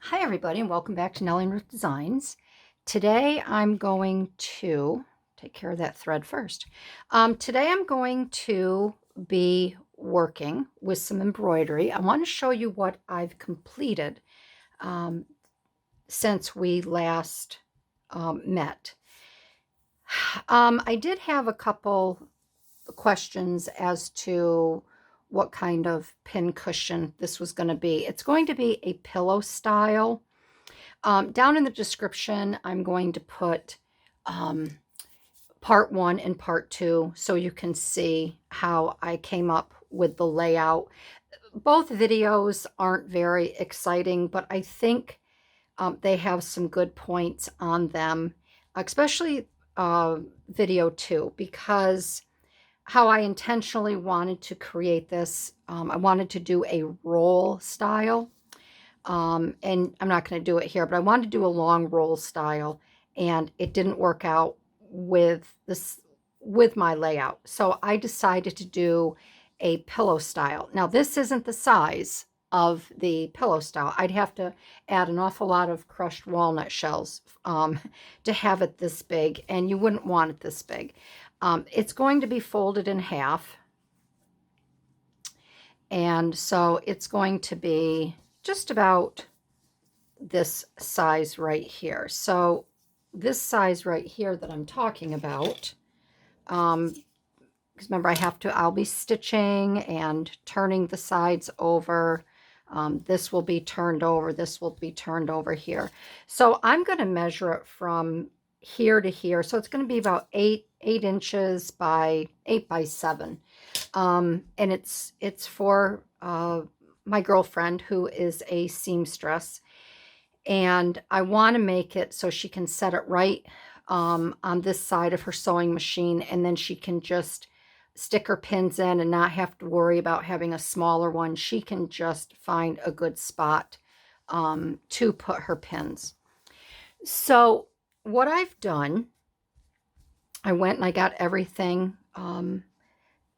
Hi everybody and welcome back to Nellie and Ruth Designs. Today I'm going to take care of that thread first. Today I'm going to be working with some embroidery. I want to show you what I've completed um, since we last met. I did have a couple questions as to what kind of pin cushion this was going to be. It's going to be a pillow style. Down in the description, I'm going to put part one and part two so you can see how I came up with the layout. Both videos aren't very exciting, but I think they have some good points on them, especially video two, because how I intentionally wanted to create this, I wanted to do a roll style. And I'm not going to do it here, but I wanted to do a long roll style, and it didn't work out with this with my layout. So I decided to do a pillow style. Now this isn't the size of the pillow style. I'd have to add an awful lot of crushed walnut shells to have it this big, and you wouldn't want it this big. It's going to be folded in half, and so it's going to be just about this size right here. So this size right here that I'm talking about, because remember I'll be stitching and turning the sides over. This will be turned over, this will be turned over here. So I'm going to measure it from here to here. So it's going to be about 8 inches by 8 by 7. And it's for my girlfriend who is a seamstress. And I want to make it so she can set it right on this side of her sewing machine, and then she can just stick her pins in and not have to worry about having a smaller one. She can just find a good spot to put her pins. So what I've done, I went and I got everything,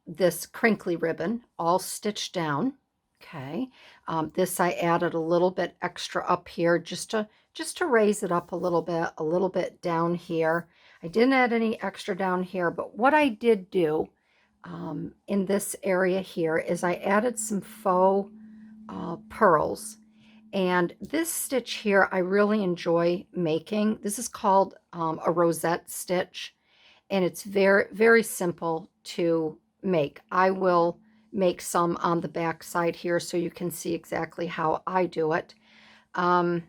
this crinkly ribbon all stitched down. Okay, this I added a little bit extra up here just to raise it up a little bit down here. I didn't add any extra down here, but what I did do in this area here is I added some faux pearls. And this stitch here I really enjoy making. This is called a rosette stitch, and it's very, very simple to make. I will make some on the back side here so you can see exactly how I do it. And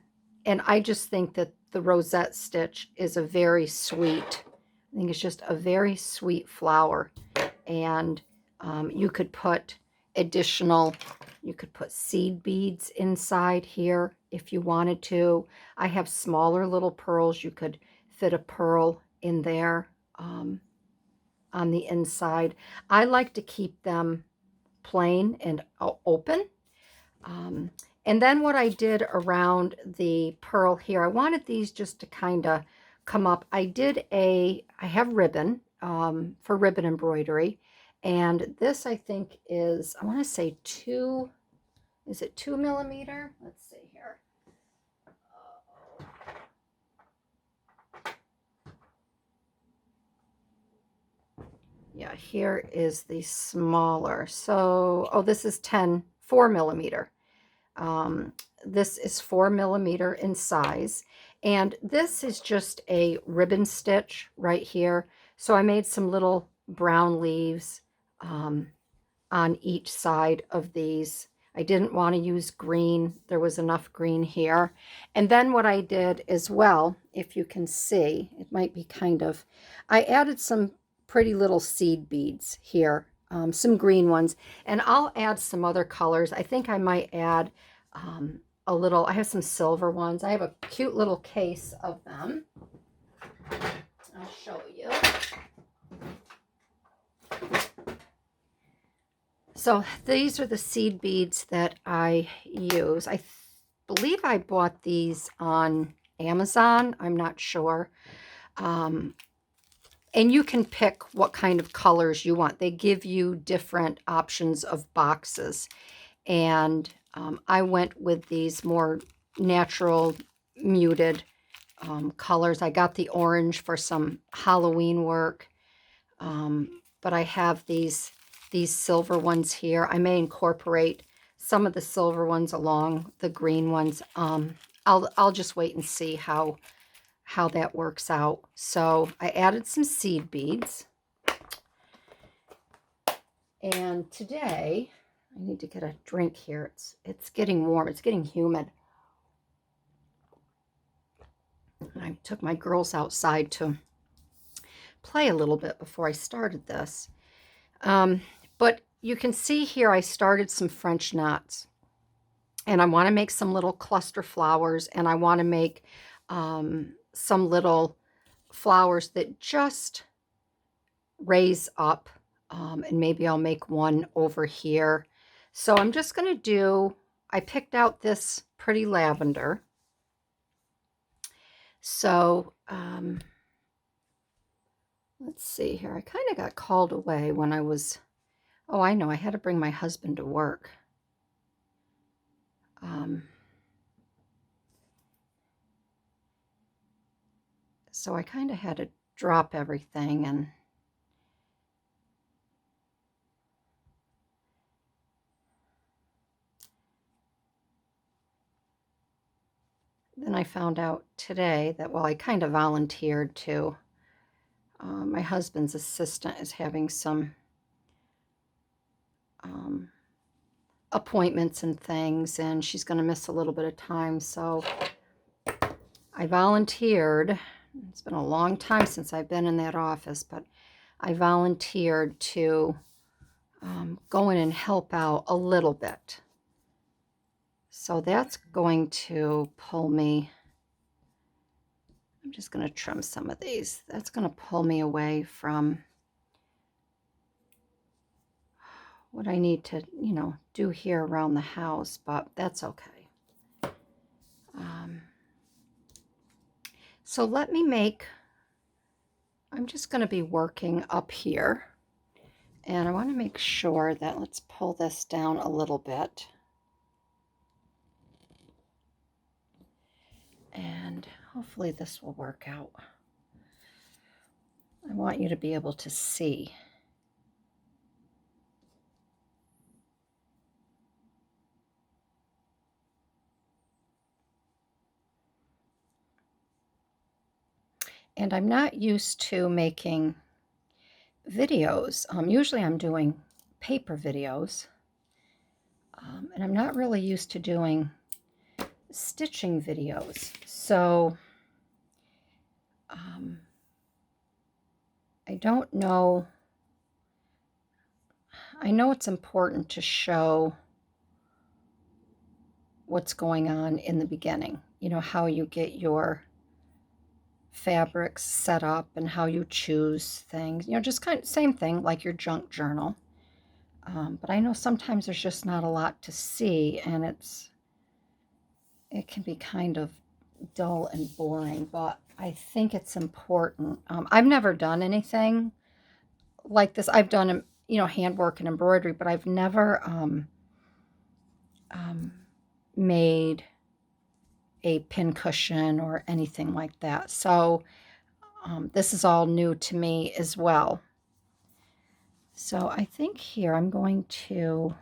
I just think that the rosette stitch is a very sweet, I think it's just a very sweet flower. And you could put seed beads inside here if you wanted to. I have smaller little pearls. You could fit a pearl in there on the inside. I like to keep them plain and open. And then what I did around the pearl here, I wanted these just to kind of come up. I have ribbon for ribbon embroidery, and this I think is, I want to say is it 2 millimeter? Let's see here. Yeah, here is the smaller. So, oh, this is 4 millimeter. This is 4 millimeter in size. And this is just a ribbon stitch right here. So I made some little brown leaves on each side of these. I didn't want to use green. There was enough green here. And then what I did as well, if you can see, it might be I added some pretty little seed beads here, some green ones, and I'll add some other colors. I think I might add a little, I have some silver ones. I have a cute little case of them. I'll show you. So these are the seed beads that I use. I believe I bought these on Amazon. I'm not sure. And you can pick what kind of colors you want. They give you different options of boxes. And I went with these more natural muted colors. I got the orange for some Halloween work, but I have these silver ones here. I may incorporate some of the silver ones along the green ones. I'll just wait and see how that works out. So I added some seed beads. And today, I need to get a drink here. It's getting warm. It's getting humid. I took my girls outside to play a little bit before I started this. But you can see here I started some French knots. And I want to make some little cluster flowers, and I want to make some little flowers that just raise up, and maybe I'll make one over here. So I'm just going to do, I picked out this pretty lavender. So let's see here. I kind of got called away when I was, oh, I know, I had to bring my husband to work. So I kind of had to drop everything, and then I found out today that, well, I kind of volunteered to. My husband's assistant is having some appointments and things, and she's going to miss a little bit of time. So I volunteered. It's been a long time since I've been in that office, but I volunteered to go in and help out a little bit. So that's going to pull me, I'm just going to trim some of these. That's going to pull me away from what I need to, do here around the house, but that's okay. So let me make, I'm just going to be working up here, and I want to make sure that, let's pull this down a little bit. And hopefully this will work out. I want you to be able to see. And I'm not used to making videos. Usually I'm doing paper videos. And I'm not really used to doing stitching videos. So I don't know. I know it's important to show what's going on in the beginning. How you get your fabrics set up and how you choose things. Just kind of same thing like your junk journal. But I know sometimes there's just not a lot to see, and it can be kind of dull and boring, but I think it's important. I've never done anything like this. I've done, handwork and embroidery, but I've never made a pincushion or anything like that. So this is all new to me as well. So I think here I'm going to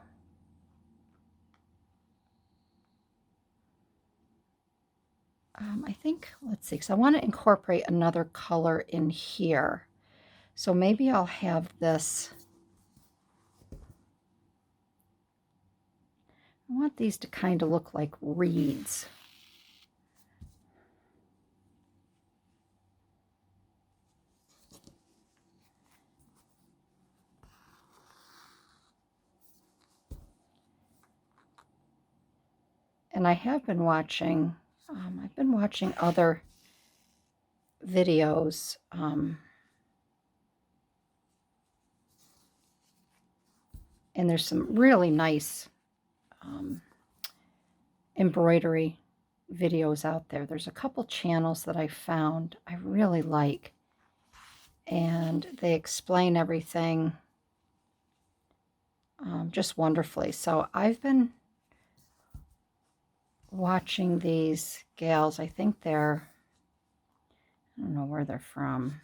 I think, let's see, because I want to incorporate another color in here. So maybe I'll have this. I want these to kind of look like reeds. And I have been watching, I've been watching other videos. And there's some really nice embroidery videos out there. There's a couple channels that I found I really like. And they explain everything just wonderfully. So I've been watching these gals. I think they're, I don't know where they're from.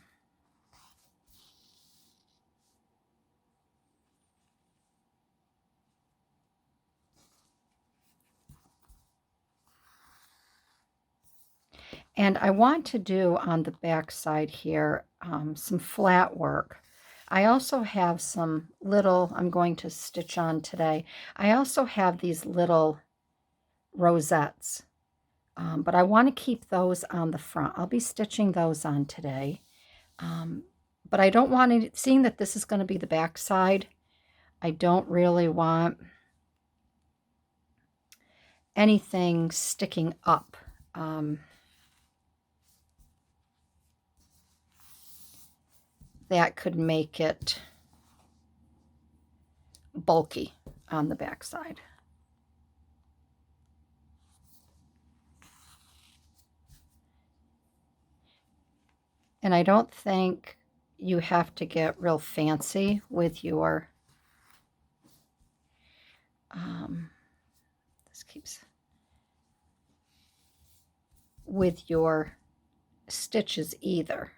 And I want to do on the back side here some flat work. I also have some little, I'm going to stitch on today. I also have these little rosettes, but I want to keep those on the front. I'll be stitching those on today. But I don't want to, seeing that this is going to be the back side, I don't really want anything sticking up. That could make it bulky on the back side. And I don't think you have to get real fancy with your, this keeps, with your stitches either.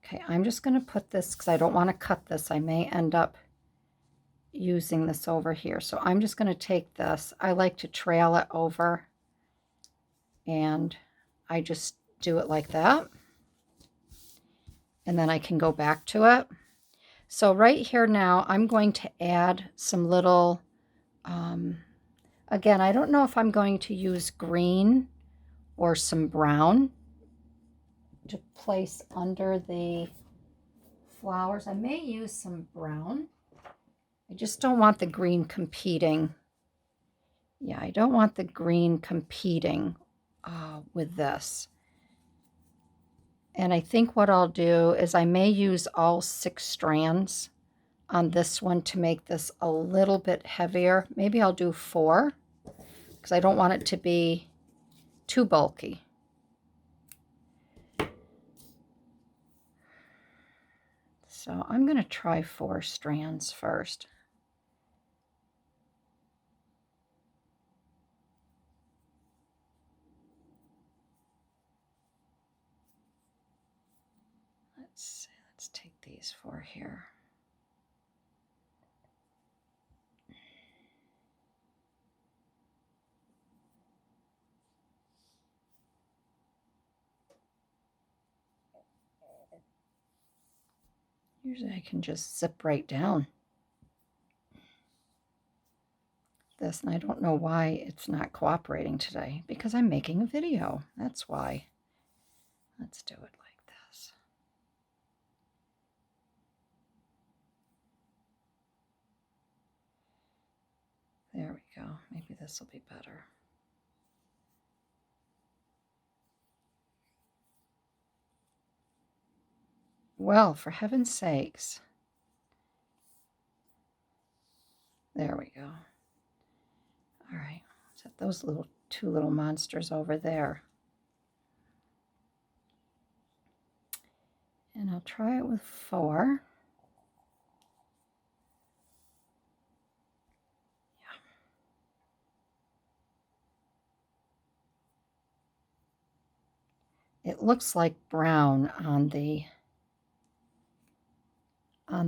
Okay, I'm just going to put this, because I don't want to cut this. I may end up using this over here. So I'm just going to take this. I like to trail it over, and I just do it like that. And then I can go back to it. So right here now, I'm going to add some little, again, I don't know if I'm going to use green or some brown to place under the flowers. I may use some brown. I just don't want the green competing. Yeah, I don't want the green competing with this. And I think what I'll do is I may use all 6 strands on this one to make this a little bit heavier. Maybe I'll do 4, because I don't want it to be too bulky. So I'm going to try 4 strands first. Let's see, let's take these 4 here. Usually I can just zip right down this, and I don't know why it's not cooperating today, because I'm making a video. That's why. Let's do it like this. There we go. Maybe this will be better. Well, for heaven's sakes. There we go. All right, set those 2 little monsters over there. And I'll try it with 4. Yeah. It looks like brown on the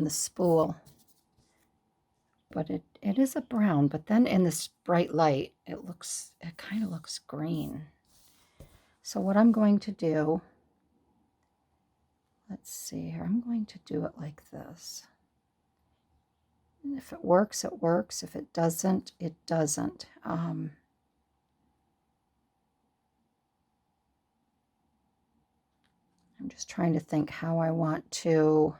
spool, but it is a brown, but then in this bright light it kind of looks green. So what I'm going to do, let's see here, I'm going to do it like this. And if it works, it works. If it doesn't, it doesn't. I'm just trying to think how I want to,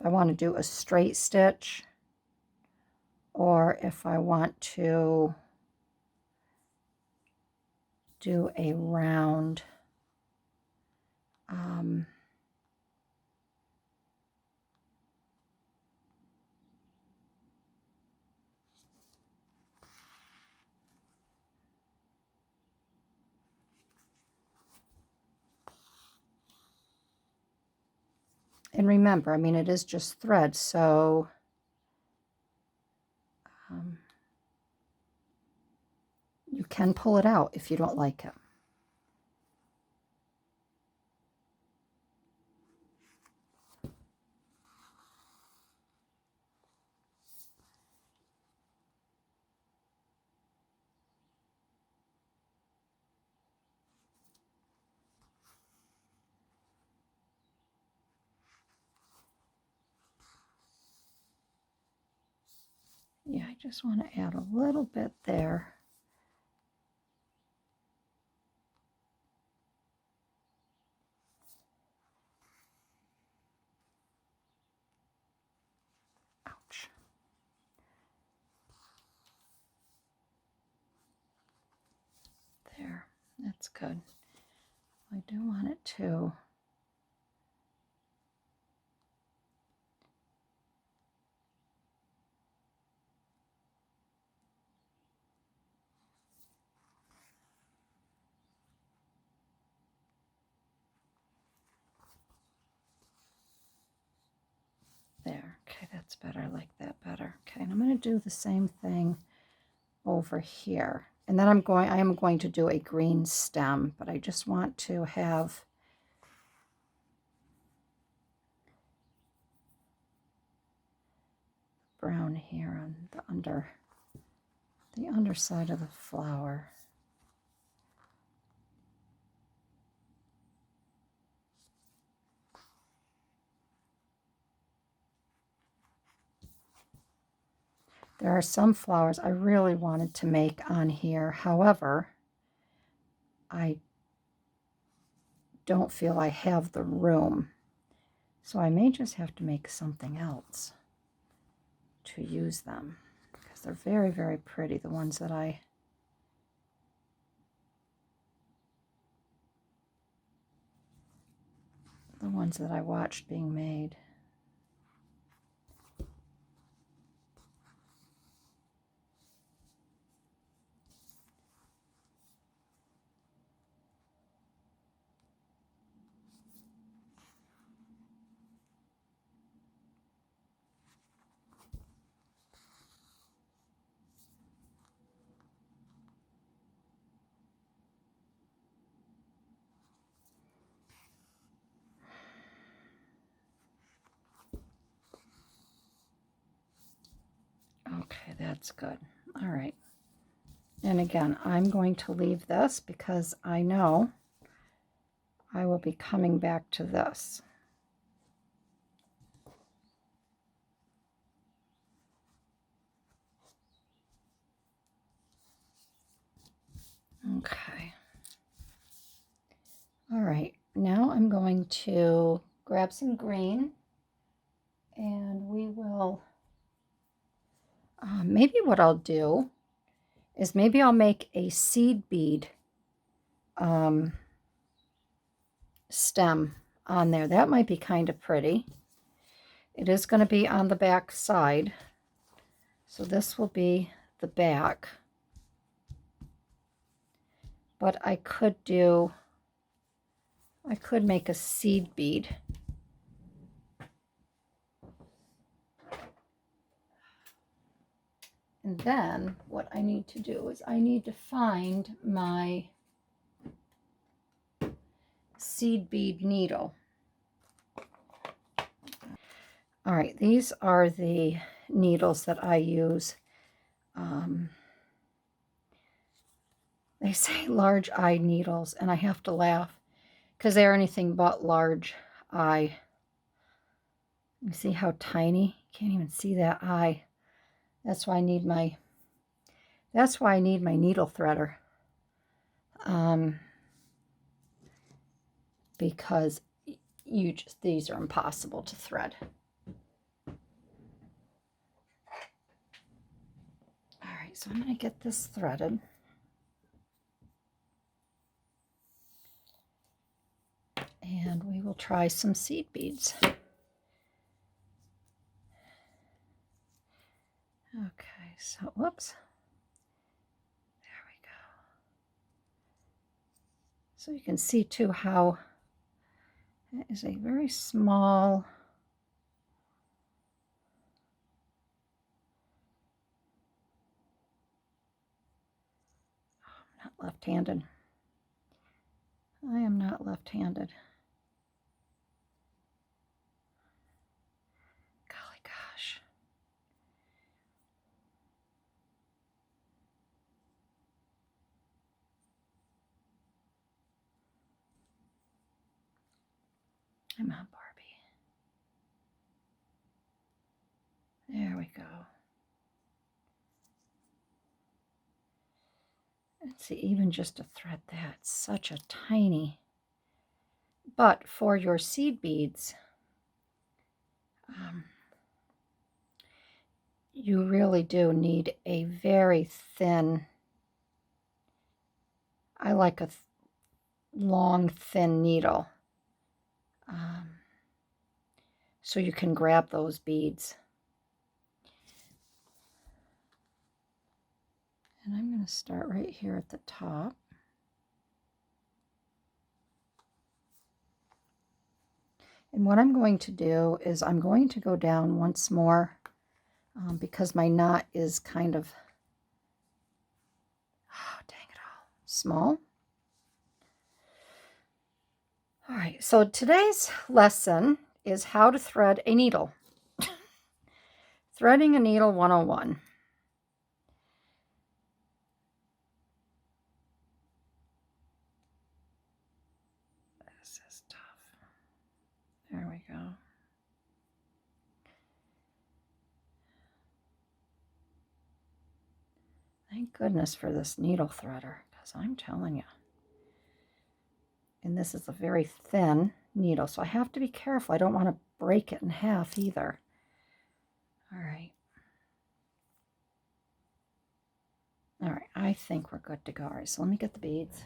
if I want to do a straight stitch, or if I want to do a round. And remember, I mean, it is just thread, so You can pull it out if you don't like it. Yeah, I just want to add a little bit there. Ouch. There, that's good. I do want it to there. Okay, that's better. I like that better. Okay, and I'm going to do the same thing over here. And then I am going to do a green stem, but I just want to have brown here on the underside of the flower. There are some flowers I really wanted to make on here. However, I don't feel I have the room. So I may just have to make something else to use them, because they're very, very pretty, the ones that I watched being made. Okay, that's good. All right. And again, I'm going to leave this because I know I will be coming back to this. Okay. All right, now I'm going to grab some green and we will, maybe what I'll do is maybe I'll make a seed bead stem on there. That might be kind of pretty. It is going to be on the back side. So this will be the back. But I could make a seed bead. And then what I need to do is I need to find my seed bead needle. All right, these are the needles that I use. They say large eye needles, and I have to laugh because they're anything but large eye. You see how tiny? Can't even see that eye. That's why I need my needle threader. Because these are impossible to thread. All right, so I'm going to get this threaded. And we will try some seed beads. Okay, so whoops. There we go. So you can see too how it is a very small not left-handed. I am not left-handed. Golly gosh. Come on, Barbie. There we go. Let's see, even just to thread that, such a tiny. But for your seed beads, you really do need a very thin, I like a long, thin needle, so you can grab those beads. And I'm going to start right here at the top. And what I'm going to do is I'm going to go down once more because my knot is kind of, oh, dang it all, small. All right, so today's lesson is how to thread a needle. Threading a needle 101. This is tough. There we go. Thank goodness for this needle threader, because I'm telling you. And this is a very thin needle, so I have to be careful. I don't want to break it in half either. All right. All right, I think we're good to go. All right, so let me get the beads.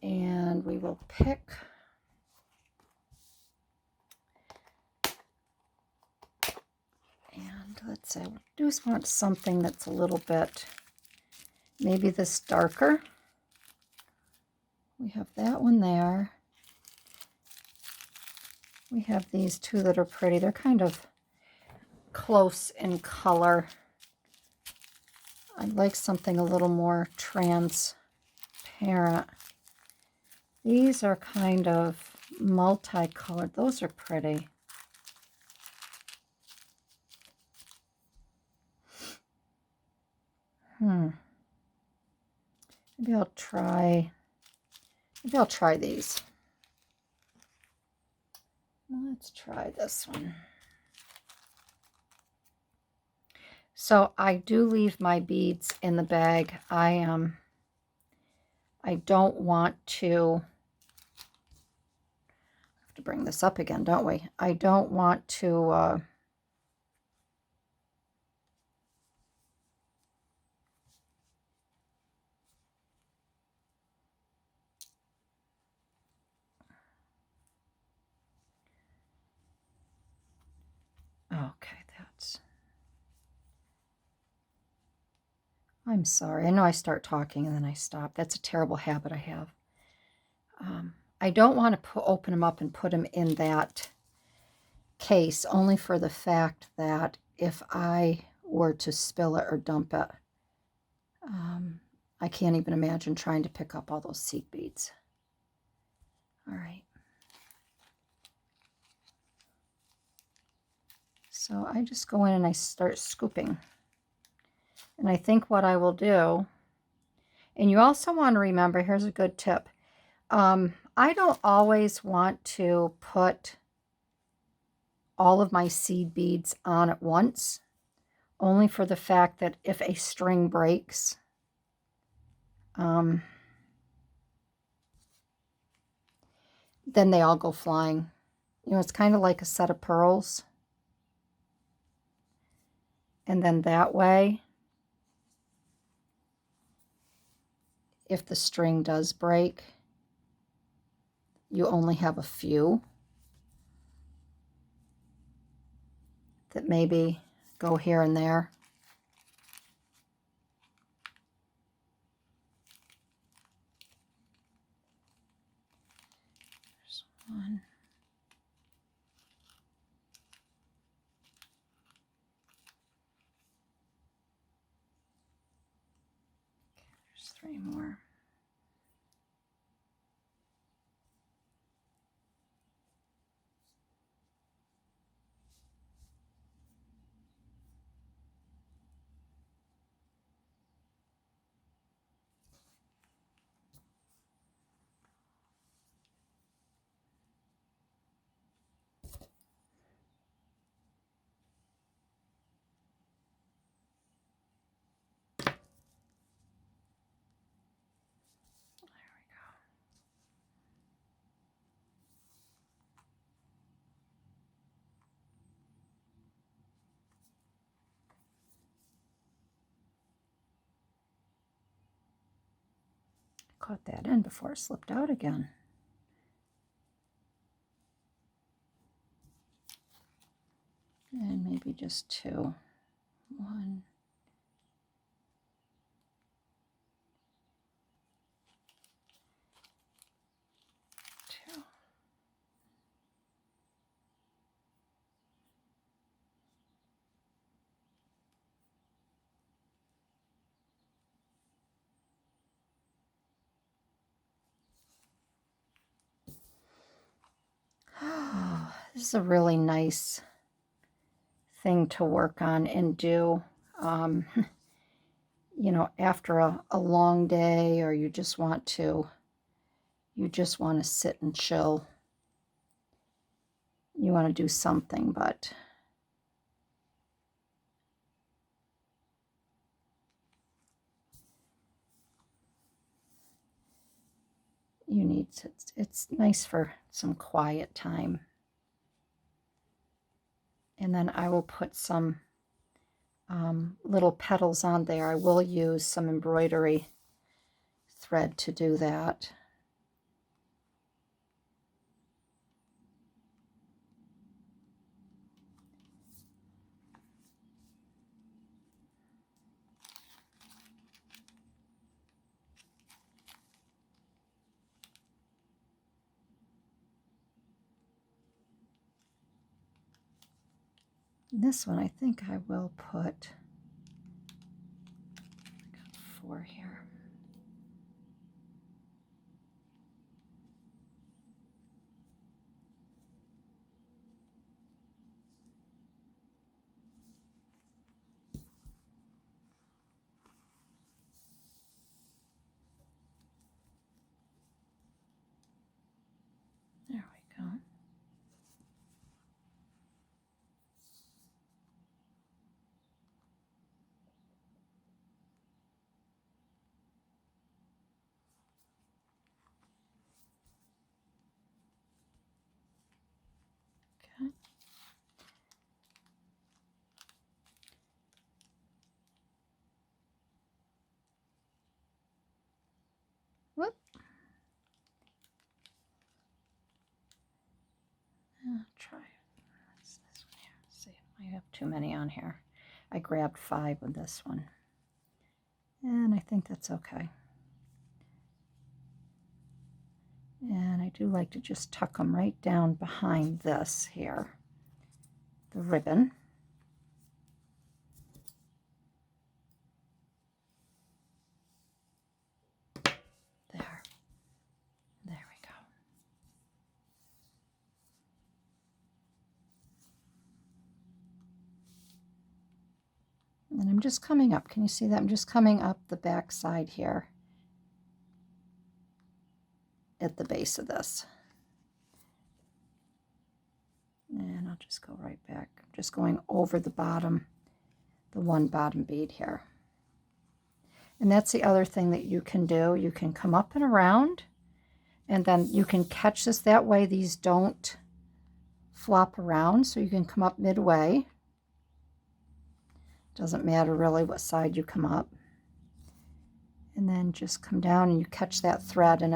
And we will pick and let's say we just want something that's a little bit, maybe this darker. We have that one there. We have these two that are pretty. They're kind of close in color. I'd like something a little more transparent. These are kind of multicolored. Those are pretty. Maybe I'll try these. Let's try this one. So I do leave my beads in the bag. I don't want to have to bring this up again, don't we? I don't want to okay, I'm sorry. I know I start talking and then I stop. That's a terrible habit I have. I don't want to open them up and put them in that case, only for the fact that if I were to spill it or dump it, I can't even imagine trying to pick up all those seed beads. All right. So I just go in and I start scooping. And I think what I will do, and you also want to remember, here's a good tip. I don't always want to put all of my seed beads on at once, only for the fact that if a string breaks, then they all go flying. You know, it's kind of like a set of pearls. And then that way, if the string does break, you only have a few that maybe go here and there. There's one. 3 more. Caught that in before it slipped out again. And maybe just 2. 1, 2. Oh, this is a really nice thing to work on and do. You know, after a long day, or you just want to sit and chill. You want to do something, but you need to, it's nice for some quiet time. And then I will put some little petals on there. I will use some embroidery thread to do that. This one, I think I will put, I got 4 here. There we go. Okay. Whoop. I'll try this one here. Let's see, I have too many on here. I grabbed 5 with this one, and I think that's okay. And I do like to just tuck them right down behind this here, the ribbon. There. There we go. And I'm just coming up. Can you see that? I'm just coming up the back side here at the base of this. And I'll just go right back. I'm just going over the bottom, the one bottom bead here. And that's the other thing that you can do. You can come up and around, and then you can catch this. That way these don't flop around, so you can come up midway. Doesn't matter really what side you come up. And then just come down and you catch that thread, and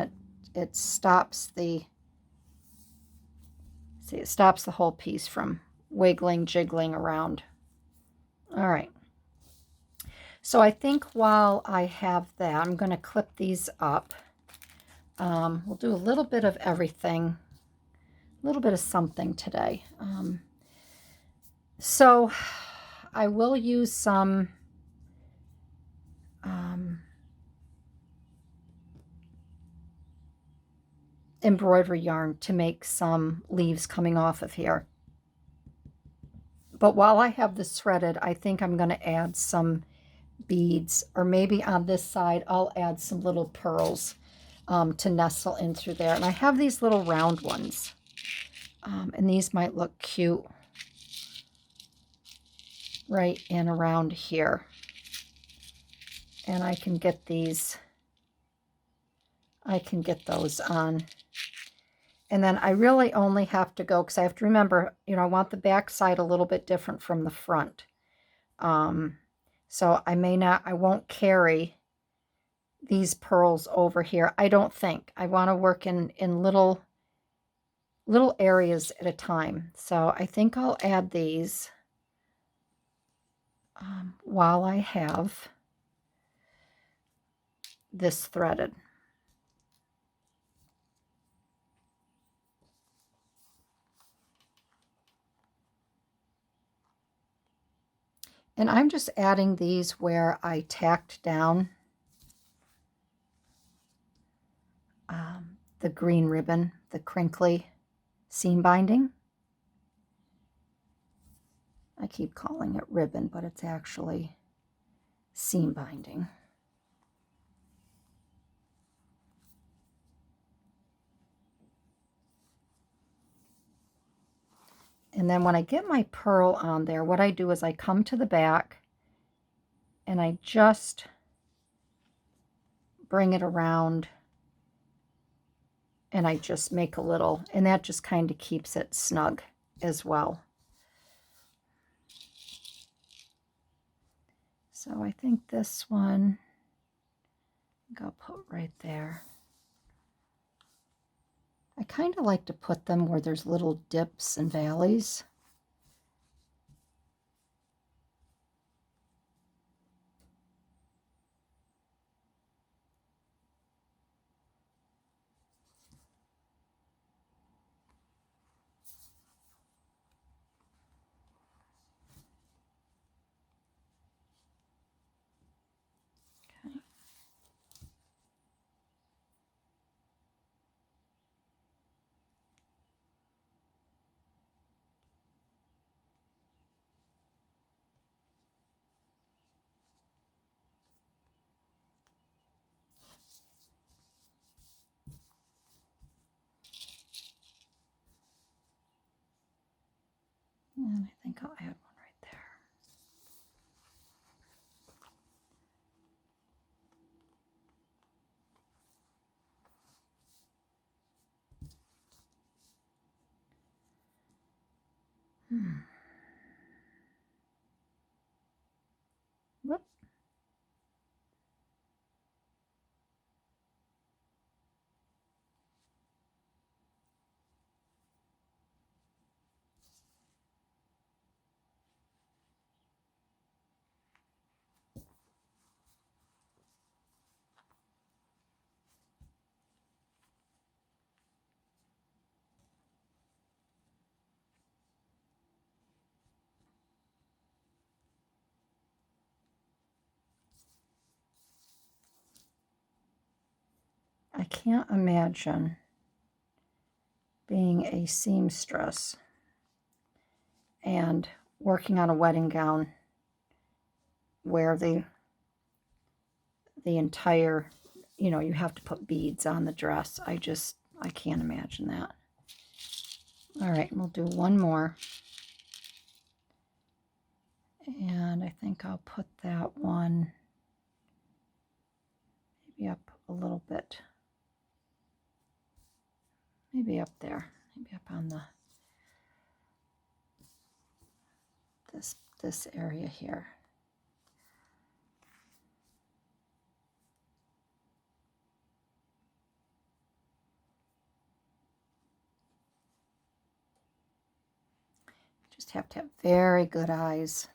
it stops the, see, it stops the whole piece from wiggling, jiggling around. All right. So I think while I have that, I'm going to clip these up. We'll do a little bit of everything, a little bit of something today. So I will use some embroidery yarn to make some leaves coming off of here. But while I have this threaded, I think I'm going to add some beads, or maybe on this side I'll add some little pearls to nestle in through there. And I have these little round ones, and these might look cute right in around here. And I can get these, I can get those on. And then I really only have to go, because I have to remember, I want the back side a little bit different from the front. So I won't carry these pearls over here. I don't think. I want to work in little areas at a time. So I think I'll add these while I have this threaded. And I'm just adding these where I tacked down the green ribbon, the crinkly seam binding. I keep calling it ribbon, but it's actually seam binding. And then when I get my pearl on there, what I do is I come to the back and I just bring it around, and I just make a little, and that just kind of keeps it snug as well. So I think this one I'll put right there. I kind of like to put them where there's little dips and valleys. And I think I'll add one right there. Whoop. I can't imagine being a seamstress and working on a wedding gown where the entire, you have to put beads on the dress. I can't imagine that. All right, we'll do one more. And I think I'll put that one maybe up a little bit. Maybe up there. Maybe up on the this area here. Just have to have very good eyes,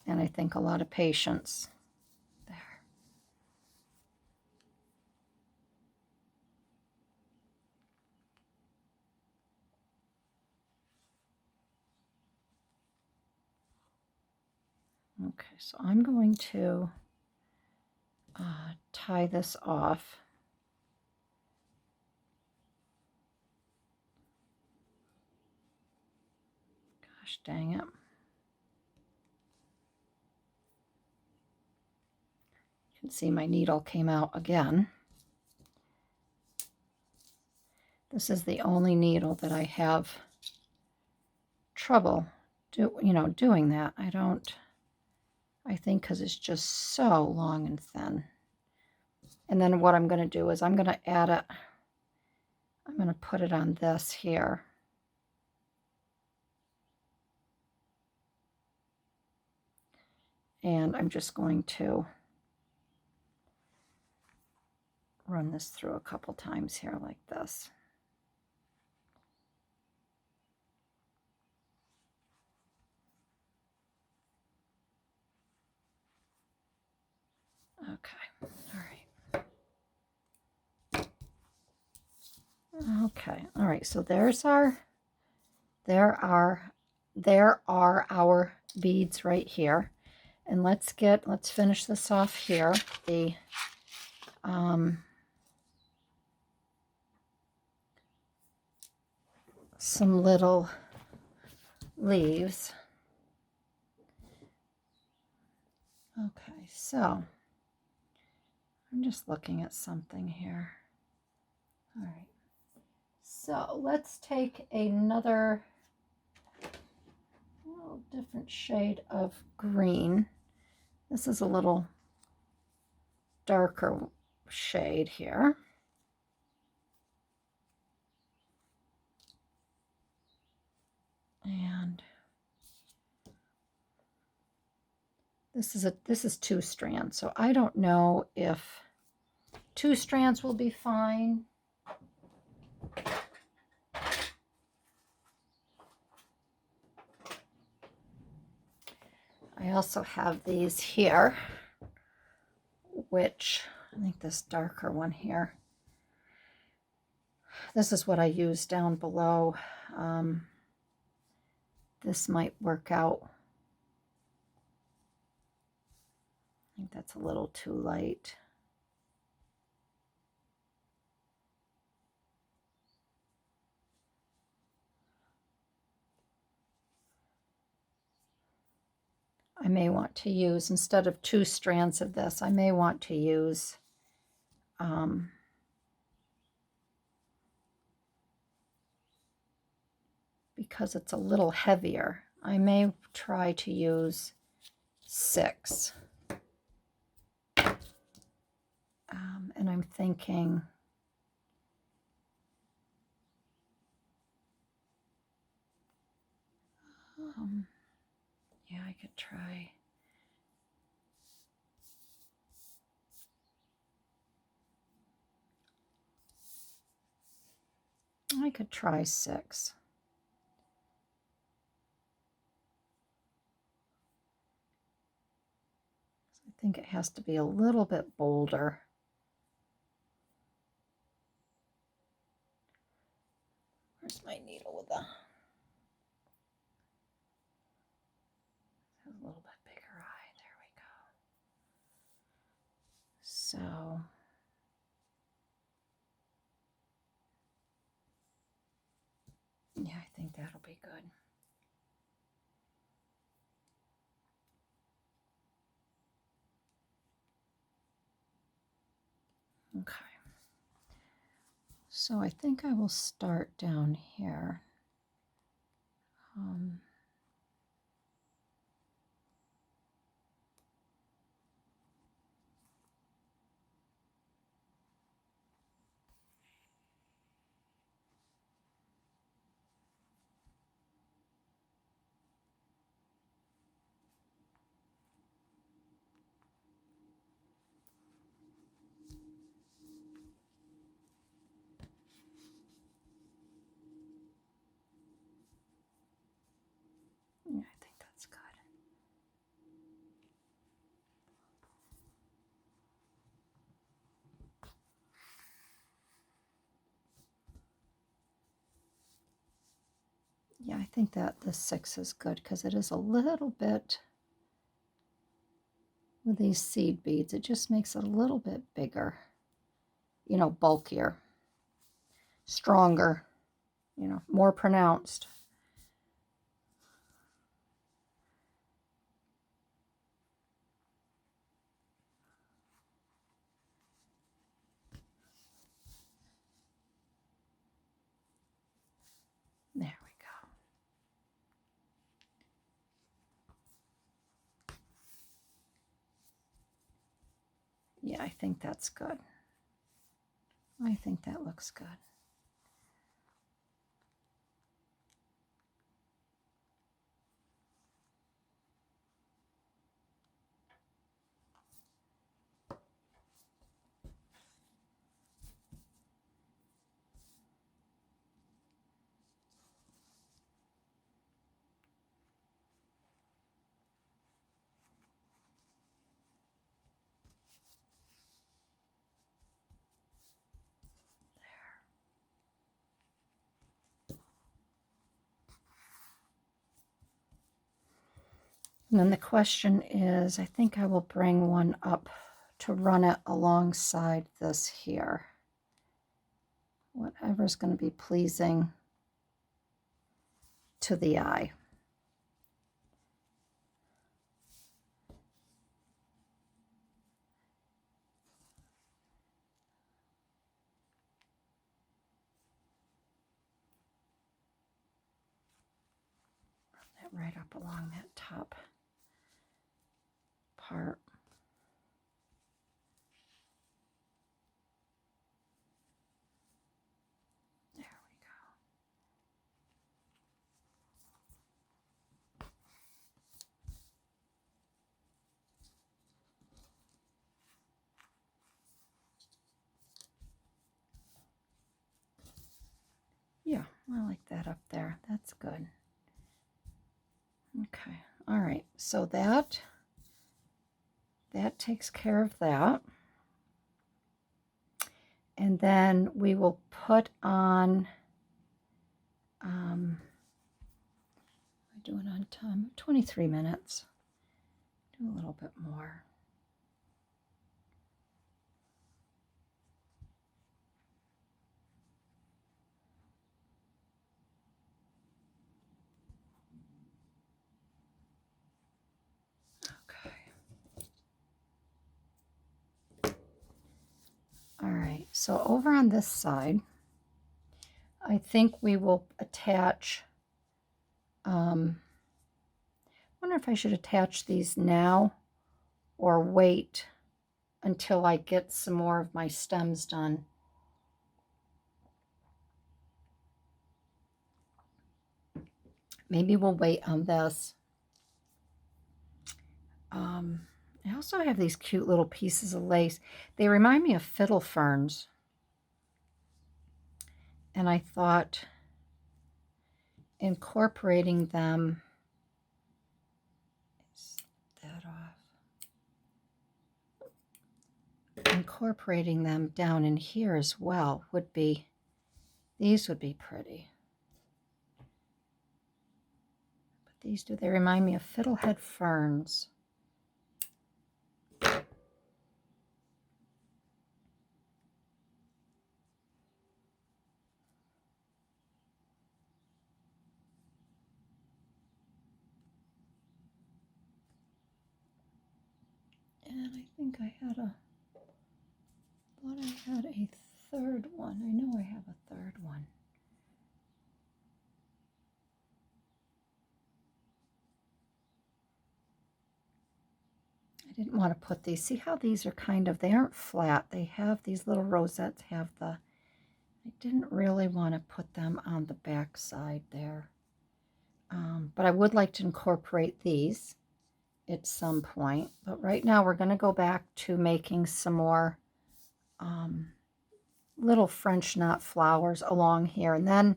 and I think a lot of patience. There. Okay, so I'm going to tie this off. dang it. You can see my needle came out again. This is the only needle that I have trouble doing that. I think because it's just so long and thin. And then what I'm going to do is I'm going to add it, I'm going to put it on this here. And I'm just going to run this through a couple times here like this. Okay, all right. Okay, all right, so there are our beads right here. And let's finish this off here. The some little leaves. Okay, so I'm just looking at something here. All right, so let's take another little different shade of green. This is a little darker shade here. And this is 2 strands, so I don't know if 2 strands will be fine. I also have these here, which I think this darker one here. This is what I use down below. This might work out. I think that's a little too light. I may want to use, instead of 2 strands of this, I may want to use because it's a little heavier, I may try to use 6. And I'm thinking yeah, I could try. I could try 6. I think it has to be a little bit bolder. Where's my needle with a little bit bigger eye? There we go. So yeah, I think that'll be good. Okay. So I think I will start down here. Yeah, I think that's good. Yeah, I think that the 6 is good because it is a little bit, with these seed beads, it just makes it a little bit bigger, bulkier, stronger, more pronounced. Yeah, I think that's good. I think that looks good. And then the question is, I think I will bring one up to run it alongside this here. Whatever's going to be pleasing to the eye. Run that right up along that top part. There we go. Yeah, I like that up there. That's good. Okay, all right, so that takes care of that. And then we will put on, I do it on time, 23 minutes. Do a little bit more. All right, so over on this side, I think we will attach, I wonder if I should attach these now or wait until I get some more of my stems done. Maybe we'll wait on this. I also have these cute little pieces of lace. They remind me of fiddle ferns. And I thought incorporating them, that off, incorporating them down in here as well would be, these would be pretty. But these do, they remind me of fiddlehead ferns. And I think I had thought I had a third one. I know I have a third one. I didn't want to put these. See how these are kind of, they aren't flat. They have these little rosettes have the, I didn't really want to put them on the back side there. But I would like to incorporate these at some point. But right now we're going to go back to making some more little French knot flowers along here. And then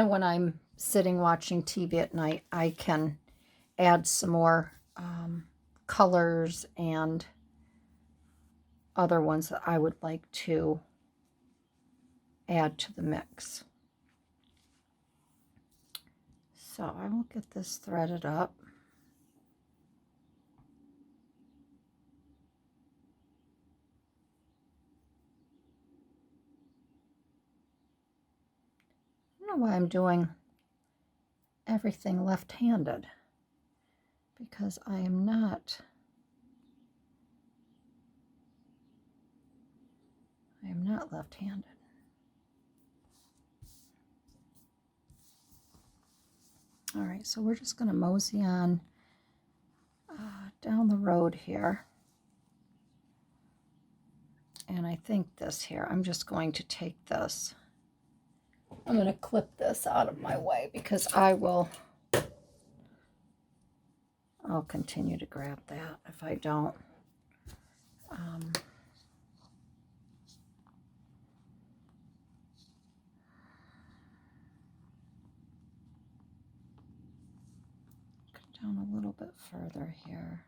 when I'm sitting watching TV at night, I can add some more colors and other ones that I would like to add to the mix. So I will get this threaded up. I don't know why I'm doing everything left-handed, because I am not left-handed. All right, so we're just going to mosey on down the road here. And I think this here, I'm just going to take this. I'm going to clip this out of my way because I'll continue to grab that if I don't. Go down a little bit further here.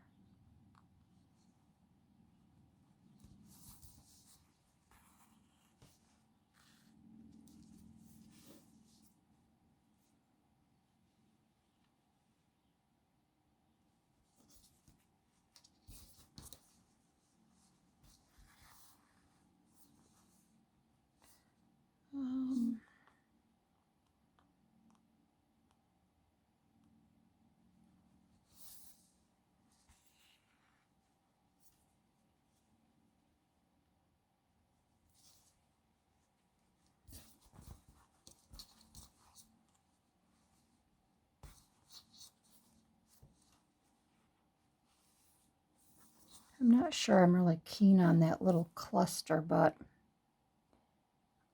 I'm not sure I'm really keen on that little cluster, but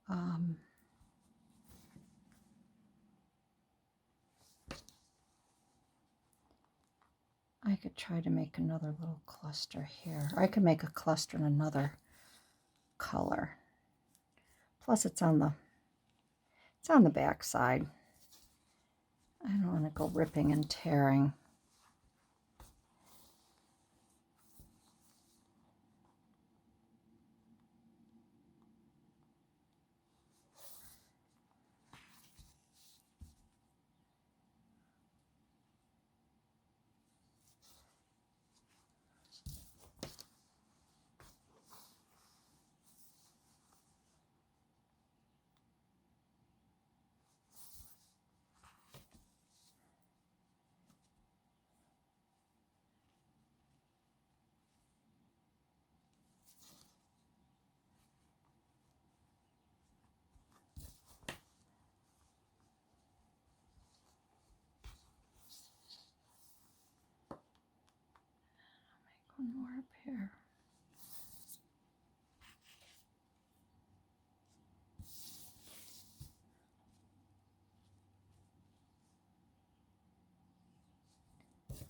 I could try to make another little cluster here. Or I could make a cluster in another color. Plus it's on the back side. I don't want to go ripping and tearing. One more up here.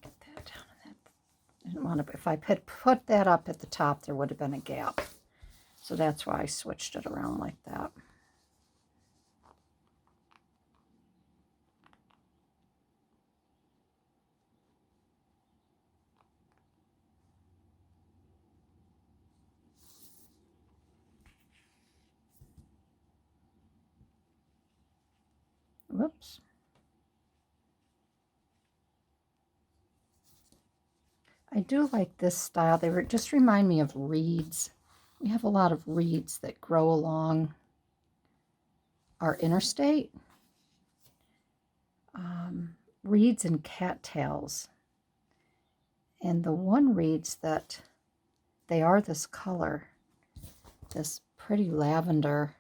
Get that down in that. I didn't want to, if I put that up at the top, there would have been a gap. So that's why I switched it around like that. Whoops. I do like this style. They just remind me of reeds. We have a lot of reeds that grow along our interstate. Reeds and cattails. And the one reeds that they are this color, this pretty lavender.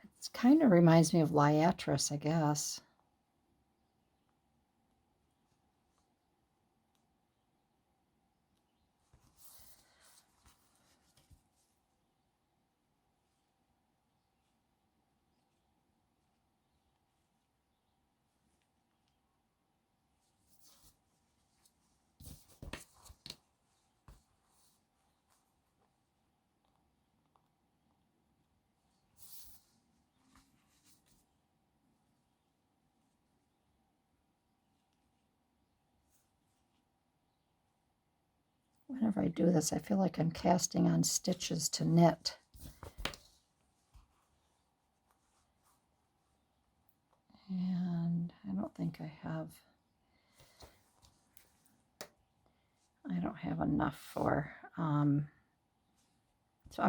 It kind of reminds me of liatris, I guess. Whenever I do this, I feel like I'm casting on stitches to knit. And I don't think I don't have enough for, so I'm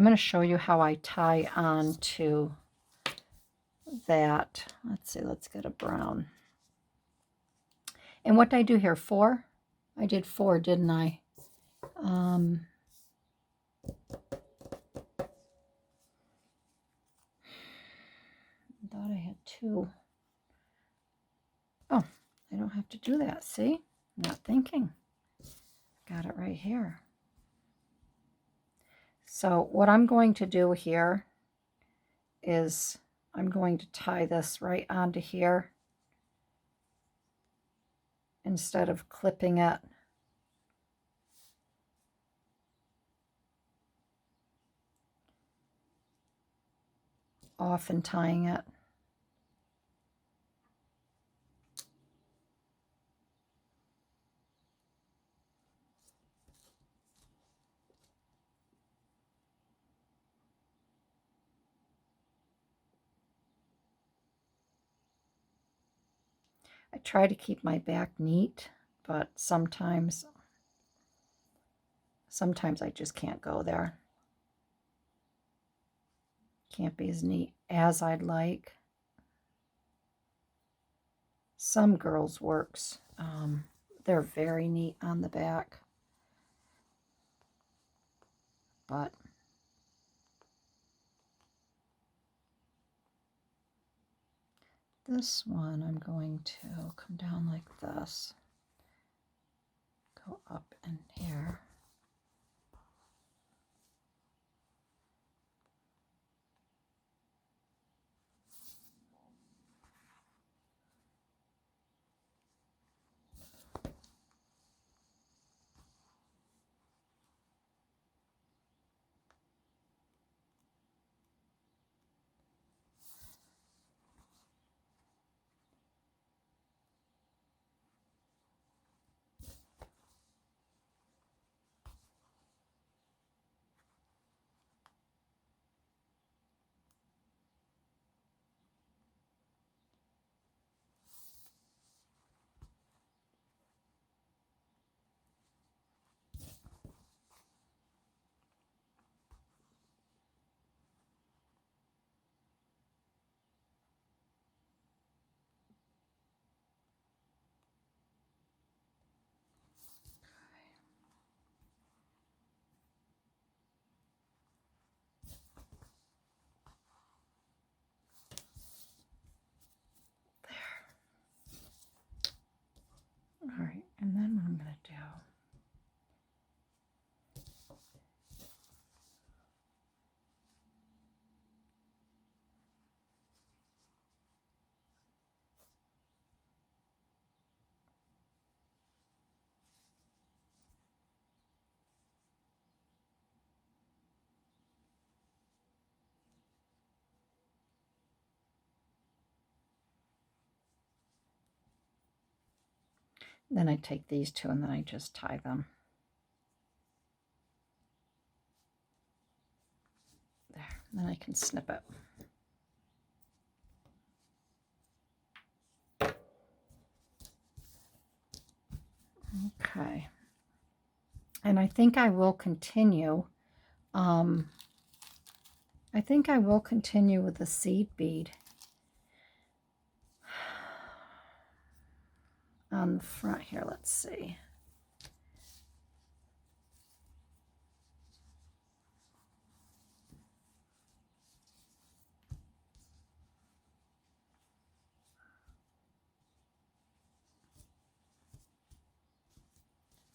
going to show you how I tie on to that. Let's see, let's get a brown. And what did I do here? 4? I did 4, didn't I? Thought I had 2. Oh, I don't have to do that. See? Not thinking. Got it right here. So what I'm going to do here is I'm going to tie this right onto here instead of clipping it. Off and tying it. I try to keep my back neat, but sometimes I just can't go there. Can't be as neat as I'd like. Some girls' works, they're very neat on the back, but this one I'm going to come down like this, go up in here. All right, and then what I'm going to do, then I take these two and then I just tie them. There, then I can snip it. Okay. And I think I will continue. I think I will continue with the seed bead on the front here. Let's see.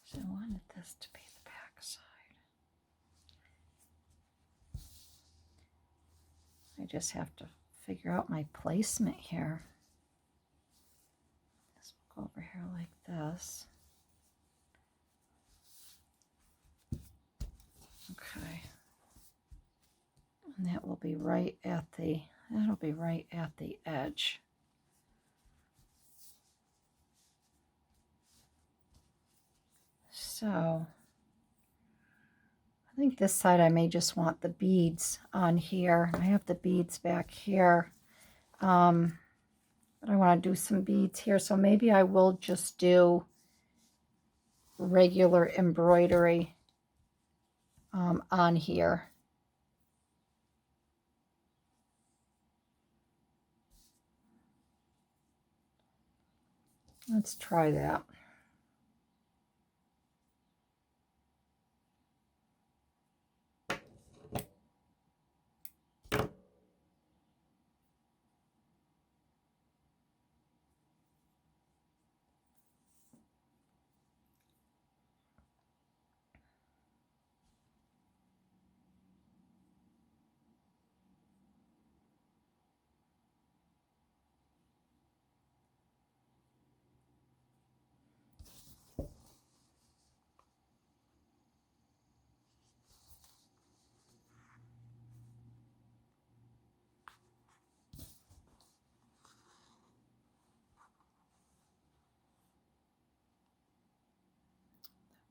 So I wanted this to be the back side. I just have to figure out my placement here. This will go over here like this. Okay. And that will be right at the, that'll be right at the edge. So I think this side I may just want the beads on here. I have the beads back here. But I want to do some beads here. So maybe I will just do regular embroidery on here. Let's try that.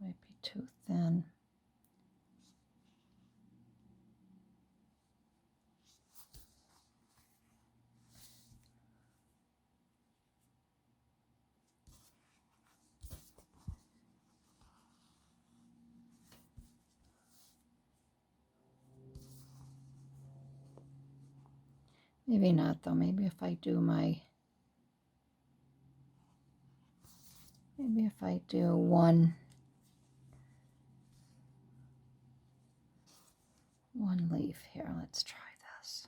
Might be too thin. Maybe not though. Maybe if I do one leaf here. Let's try this.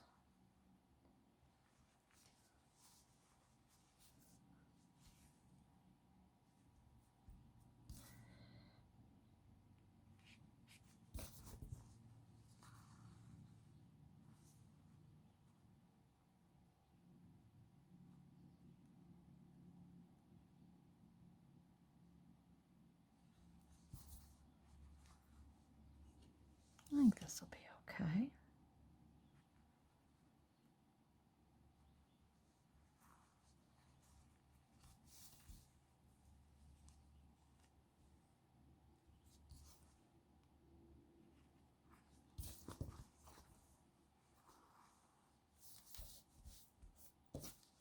I think this will be okay.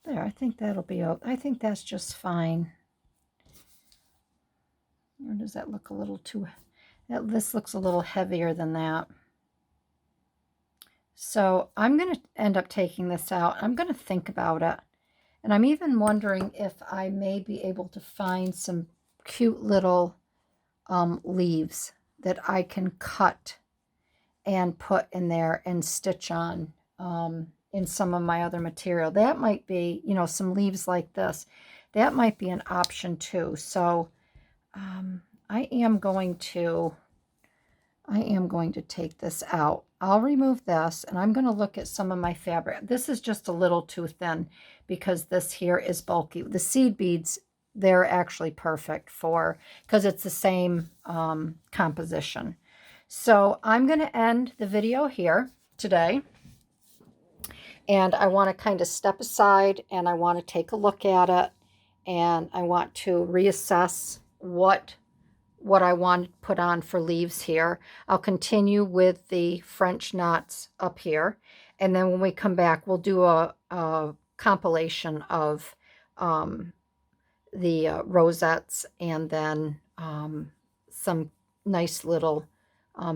There, I think that'll be okay. I think that's just fine. Or does that look a little too... This looks a little heavier than that. So I'm going to end up taking this out. I'm going to think about it. And I'm even wondering if I may be able to find some cute little leaves that I can cut and put in there and stitch on in some of my other material. That might be, you know, some leaves like this. That might be an option too. So I am going to take this out. I'll remove this and I'm going to look at some of my fabric. This is just a little too thin because this here is bulky. The seed beads, they're actually perfect for, because it's the same composition. So I'm going to end the video here today. And I want to kind of step aside and I want to take a look at it. And I want to reassess what I want to put on for leaves here. I'll continue with the French knots up here. And then when we come back, we'll do a compilation of the rosettes and then some nice little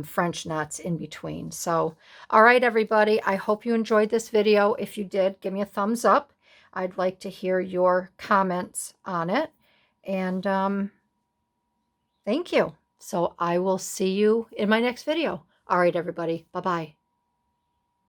French knots in between. So, all right, everybody, I hope you enjoyed this video. If you did, give me a thumbs up. I'd like to hear your comments on it. And thank you. So I will see you in my next video. All right, everybody. Bye-bye.